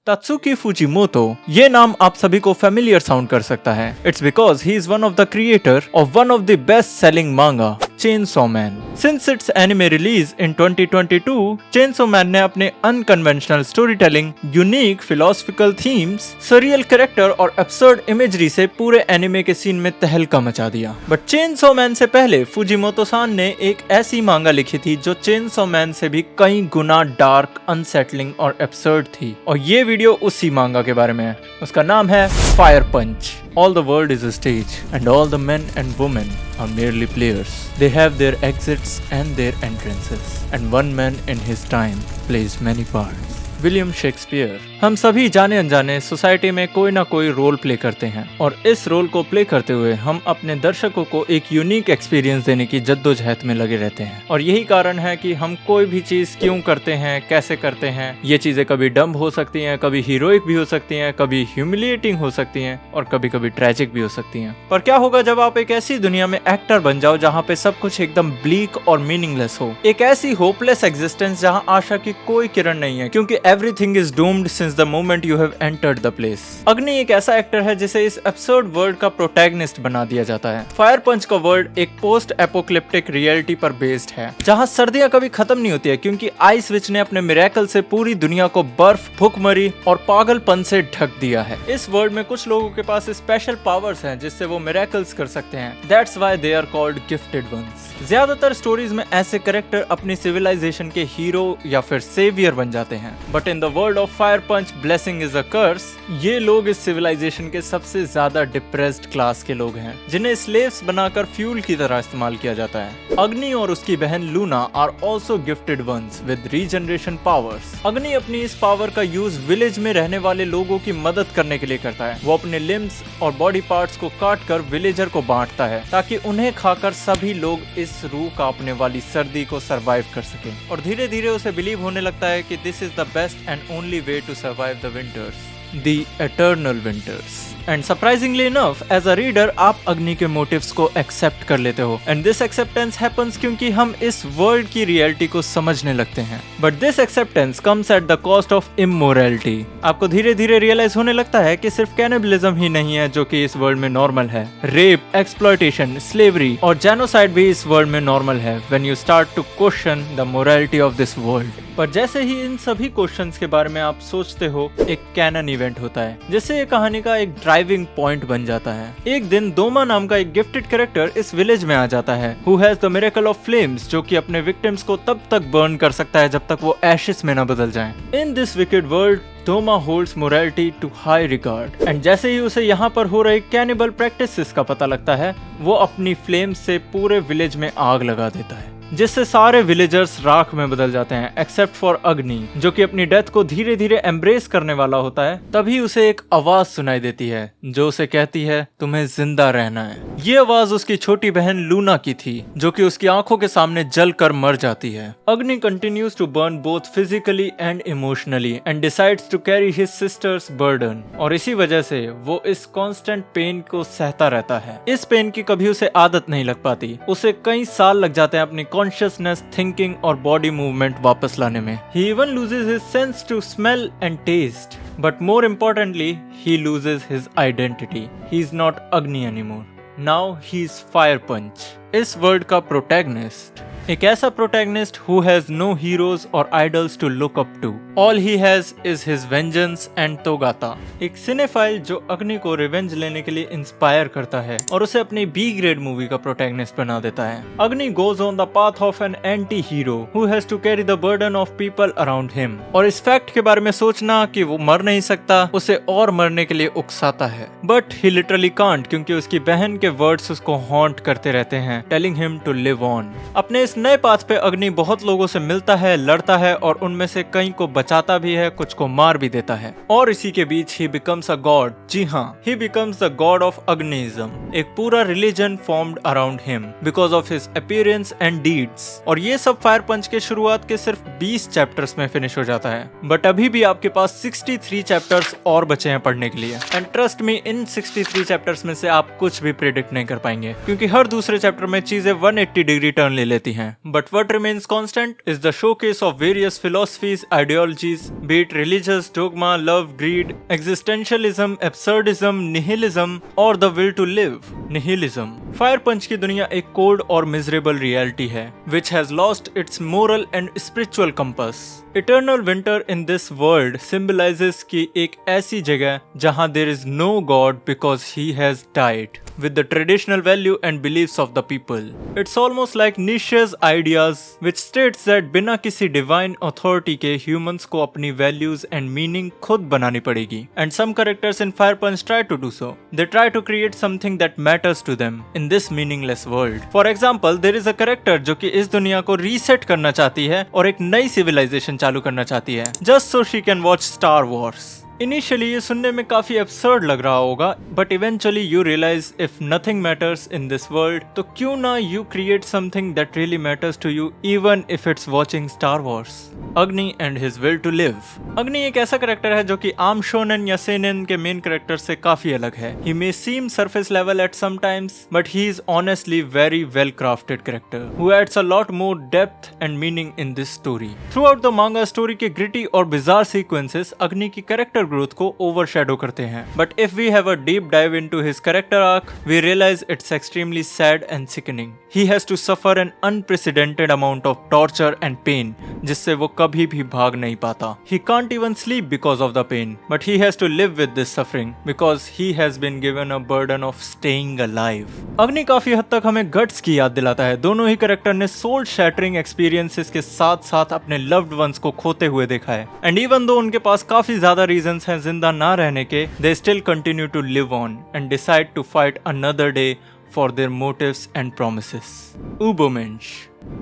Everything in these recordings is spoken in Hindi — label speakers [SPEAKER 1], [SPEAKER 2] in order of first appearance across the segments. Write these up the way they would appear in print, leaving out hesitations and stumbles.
[SPEAKER 1] तात्सुकी फुजिमोतो, ये नाम आप सभी को फेमिलियर साउंड कर सकता है। It's because he is one of the creator of one of the best selling manga Chainsaw Man. Since it's anime release in 2022, Chainsaw Man ने अपने unconventional story telling, unique philosophical themes, surreal character और एब्सर्ड इमेजरी से पूरे एनिमे के सीन में तहलका मचा दिया। बट चेनसॉ मैन से पहले फुजिमोतो सान ने एक ऐसी मांगा लिखी थी जो चेनसॉ मैन से भी कई गुना डार्क, अनसेटलिंग और एब्सर्ड थी, और ये वीडियो उसी मांगा के बारे में है। उसका नाम है Fire Punch. All the world is a stage, and all the men and women are merely players. They have their exits and their entrances, and one man in his time plays many parts. William Shakespeare. हम सभी जाने अनजाने सोसाइटी में कोई ना कोई रोल प्ले करते हैं, और इस रोल को प्ले करते हुए हम अपने दर्शकों को एक यूनिक एक्सपीरियंस देने की जद्दोजहद में लगे रहते हैं। और यही कारण है कि हम कोई भी चीज क्यों करते हैं, कैसे करते हैं। ये चीजें कभी डम्ब हो सकती हैं, कभी हीरोइक भी हो सकती हैं, कभी ह्यूमिलिएटिंग हो सकती हैं, और कभी कभी ट्रेजिक भी हो सकती हैं। पर क्या होगा जब आप एक ऐसी दुनिया में एक्टर बन जाओ जहाँ पे सब कुछ एकदम ब्लीक और मीनिंगलेस हो, एक ऐसी होपलेस एग्जिस्टेंस जहाँ आशा की कोई किरण नहीं है, क्योंकि everything is doomed since the moment you have entered the place। अग्नि एक ऐसा एक्टर है जिसे इस एब्सर्ड वर्ल्ड का प्रोटैगनिस्ट बना दिया जाता है। फायर पंच का वर्ल्ड एक पोस्ट एपोकलिप्टिक रियलिटी पर बेस्ड है, जहां सर्दियां कभी खत्म नहीं होती है, क्योंकि आइस विच ने अपने मिरेकल से पूरी दुनिया को बर्फ, भुखमरी और पागलपन से ढक दिया है। इस वर्ल्ड में कुछ लोगों के पास स्पेशल पावर्स हैं जिससे वो मिरेकल्स कर सकते हैं। That's why they are called gifted ones। ज्यादातर स्टोरीज में ऐसे कैरेक्टर अपनी सिविलाइजेशन के हीरो या फिर सेवियर बन जाते हैं, but in the world of Fire Punch blessing is a curse, ये लोग इस सिविलाइजेशन के सबसे ज्यादा डिप्रेस्ड क्लास के लोग हैं, जिन्हें स्लेव्स बनाकर फ्यूल की तरह इस्तेमाल किया जाता है। अग्नि और उसकी बहन Luna are also gifted ones with regeneration powers. Agni अपनी इस पावर का यूज विलेज में रहने वाले लोगों की मदद करने के लिए करता है। वो अपने लिम्स और बॉडी पार्ट्स को काट कर विलेजर को बांटता है, ताकि उन्हें खाकर सभी लोग इस रूह कांपने वाली सर्दी को सरवाइव कर सके। और धीरे धीरे उसे बिलीव होने लगता है कि this is the best and only way to survive the winters, the eternal winters. And surprisingly enough, as a reader आप अग्नि के मोटिव्स को एक्सेप्ट कर लेते हो, एंड दिस एक्सेप्टेंस हैपेंस क्योंकि हम इस वर्ल्ड की रियलिटी को समझने लगते हैं। But this acceptance comes at the cost of immorality. आपको धीरे धीरे रियलाइज होने लगता है कि सिर्फ कैनिबलिज्म ही नहीं है जो कि इस वर्ल्ड में नॉर्मल है। रेप, एक्सप्लॉयटेशन, स्लेवरी और जेनोसाइड भी इस वर्ल्ड में नॉर्मल है when you start to question the morality of this world. पर जैसे ही इन सभी क्वेश्चंस के बारे में आप सोचते हो, एक कैनन इवेंट होता है जिससे ये कहानी का एक ड्राइविंग पॉइंट बन जाता है। एक दिन दोमा नाम का एक गिफ्टेड कैरेक्टर इस विलेज में आ जाता है, who has the miracle of flames, जो कि अपने विक्टिम्स को तब तक बर्न कर सकता है जब तक वो एशेस में न बदल जाएं। In this wicked world Doma holds morality to high regard, and जैसे ही उसे यहाँ पर हो रहे कैनिबल प्रैक्टिसेस का पता लगता है, वो अपनी फ्लेम्स से पूरे विलेज में आग लगा देता है, जिससे सारे विलेजर्स राख में बदल जाते हैं एक्सेप्ट फॉर अग्नि, जो कि अपनी डेथ को धीरे धीरे एम्ब्रेस करने वाला होता है। तभी उसे एक आवाज सुनाई देती है जो उसे कहती है तुम्हें जिंदा रहना है। ये आवाज उसकी छोटी बहन लूना की थी, जो कि उसकी आंखों के सामने जल कर मर जाती है। Agni continues to burn both physically and emotionally and decides to carry his sister's burden, और इसी वजह से वो इस कॉन्स्टेंट पेन को सहता रहता है। इस पेन की कभी उसे आदत नहीं लग पाती। उसे कई साल लग जाते हैं अपनी कॉन्शियसनेस, थिंकिंग और बॉडी मूवमेंट वापस लाने में। He even loses his sense to smell and taste, but more importantly, he loses his identity. He is not Agni anymore. Now he is Fire Punch. इस वर्ल्ड का प्रोटैगनिस्ट एक ऐसा protagonist who has no heroes or idols to look up to. All he has is his vengeance and Togata. एक सिनेफाइल जो अग्नि को रिवेंज लेने के लिए इंस्पायर करता है और उसे अपनी बी ग्रेड मूवी का प्रोटैगनिस्ट बना देता है। अग्नि goes on the path of an anti-hero who has to carry the burden of people around him. और इस फैक्ट के बारे में सोचना कि वो मर नहीं सकता उसे और मरने के लिए उकसाता है, बट he literally can't, क्योंकि उसकी बहन के वर्ड्स उसको हॉन्ट करते रहते हैं, telling him to live on. अपने इस नए पाथ पे अग्नि बहुत लोगों से मिलता है, लड़ता है और उनमें से कई को बचाता भी है, कुछ को मार भी देता है। और इसी के बीच ही बिकम्स अ गॉड। जी हाँ, he becomes the god of Agnism. एक पूरा religion formed around him because of his appearance and deeds. और ये सब फायर पंच के शुरुआत के सिर्फ 20 चैप्टर्स में फिनिश हो जाता है, बट अभी भी आपके पास 63 चैप्टर्स और बचे हैं पढ़ने के लिए। And trust me, in 63 chapters में से आप कुछ भी प्रेडिक्ट नहीं कर पाएंगे, क्योंकि हर दूसरे चैप्टर में चीजें 180 डिग्री टर्न ले लेती हैं। हैं, but what remains constant is the showcase of various philosophies, ideologies, be it religious, dogma, love, greed, existentialism, absurdism, nihilism और the will to live, nihilism. Fire Punch की दुनिया एक कोल्ड और मिजरेबल रियलिटी है which has lost its moral and spiritual compass. Eternal winter in this world symbolizes कि एक ऐसी जगह जहां there is no God because he has died with the traditional value and beliefs of the people. It's almost like Nietzsche's ideas which states that बिना किसी divine authority के humans को अपनी values and meaning खुद बनानी पड़ेगी. And some characters in Fire Punch try to do so. They try to create something that matters to them in this meaningless world. For example, there is a character जो कि इस दुनिया को रीसेट करना चाहती है और एक नई सिविलाइजेशन चालू करना चाहती है just so she can watch Star Wars. Initially ये सुनने में काफी एब्सर्ड लग रहा होगा, but eventually you realise if nothing matters in this world तो क्यों ना you create something that really matters to you even if it's watching Star Wars. Agni and his will to live. Agni एक ऐसा कैरेक्टर है जो कि आम शोनेन या सेनेन के मेन कैरेक्टर से काफी अलग है। He may seem surface level at some times, but he is honestly very well crafted character who adds a lot more depth and meaning in this story. Throughout the manga story के ग्रिटी और बिजार सीक्वेंसेस अग्नि की कैरेक्टर ग्रोथ को ओवरशैडो करते हैं, but if we have a deep dive into his character arc we realise it's extremely sad and sickening. He has to suffer an unprecedented amount of torture and pain जिससे वो कभी भी भाग नहीं पाता। He can't even sleep because of the pain, but he has to live with this suffering because he has been given a burden of staying alive. अग्नि काफी हद तक हमें गट्स की याद दिलाता है। दोनों ही कैरेक्टर ने सोल शैटरिंग एक्सपीरियंसेस के साथ साथ अपने लव्ड वंस को खोते हुए देखा है, एंड इवन दो उनके पास काफी ज्यादा रीजंस हैं जिंदा ना रहने के, they still continue to live on and decide to fight another day for their motives and promises. Ubermensch.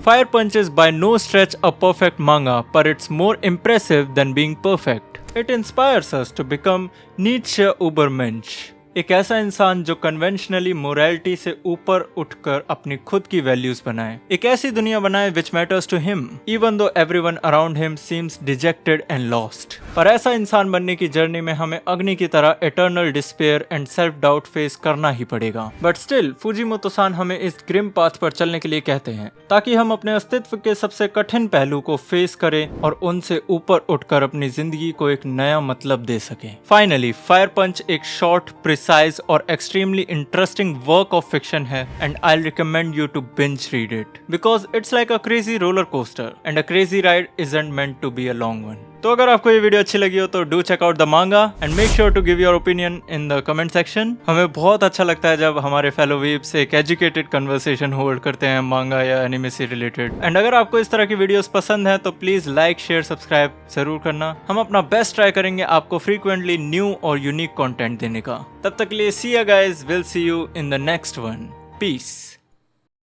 [SPEAKER 1] Fire Punch is by no stretch a perfect manga, but it's more impressive than being perfect. It inspires us to become Nietzsche Ubermensch. एक ऐसा इंसान जो कन्वेंशनली मोरालिटी से ऊपर उठकर अपनी खुद की वैल्यूज बनाए, एक ऐसी दुनिया बनाए which matters to him even though everyone around him seems dejected and lost. पर ऐसा इंसान बनने की जर्नी में हमें अग्नि की तरह eternal despair and self doubt face करना ही पड़ेगा। बट स्टिल फुजीमोतो-सान हमें इस ग्रिम पाथ पर चलने के लिए कहते हैं ताकि हम अपने अस्तित्व के सबसे कठिन पहलू को फेस करें और उनसे ऊपर उठकर अपनी जिंदगी को एक नया मतलब दे सकें। फाइनली फायर पंच एक शॉर्ट precise और extremely interesting work of fiction है, and I'll recommend you to binge read it because it's like a crazy roller coaster and a crazy ride isn't meant to be a long one. तो अगर आपको ये वीडियो अच्छी लगी हो तो do check out the manga and make sure to give your opinion in the comment section. हमें बहुत अच्छा लगता है जब हमारे फेलो वीप्स एक एजुकेटेड कन्वर्सेशन होल्ड करते हैं मांगा या एनिमे से रिलेटेड। एंड अगर आपको इस तरह की वीडियोस पसंद है तो प्लीज लाइक शेयर सब्सक्राइब जरूर करना। हम अपना बेस्ट ट्राई करेंगे आपको फ्रीक्वेंटली न्यू और यूनिक कंटेंट देने का। तब तक के लिए see you guys, will see you in the next one. Piece.